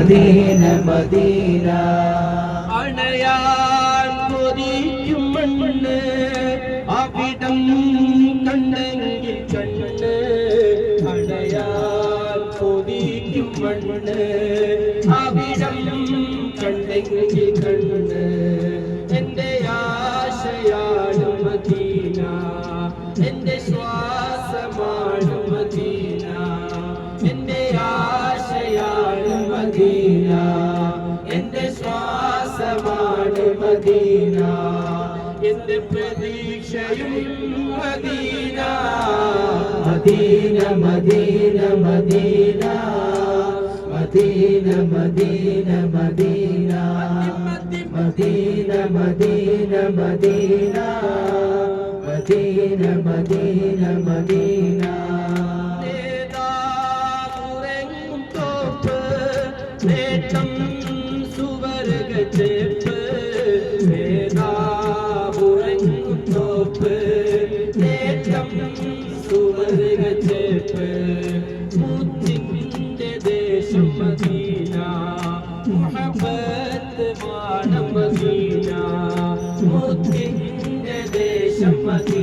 Medina Medina അണയാൻ കൊതിക്കും മണ്ണ് അവിടം കണ്ടെങ്കിൽ കണ്ണ് അണയാൻ കൊതിക്കും മണ്ണ് അവിടം കണ്ടെങ്കിൽ കണ്ണ് എന്റെ ആശയാണ് മദീന എന്റെ ശ്വാസമാണ് മദീന എന്റെ ആശയാണ് മദീന എന്റെ ശ്വാസമാണ് മദീന എന്റെ പ്രതീക്ഷയും Medina Medina Medina Medina Medina Medina Medina Medina Medina Medina Medina Medina Medina നേട്ടം സുവർഗച്ചേപ്പ് തോപ്പ് നേട്ടം സുവർഗച്ചേപ്പ് മുത്തിന്റെ ദേശം മദീന മുഹബത്ത് വാണം മദീന മുത്തിന്റെ ദേശം മദീന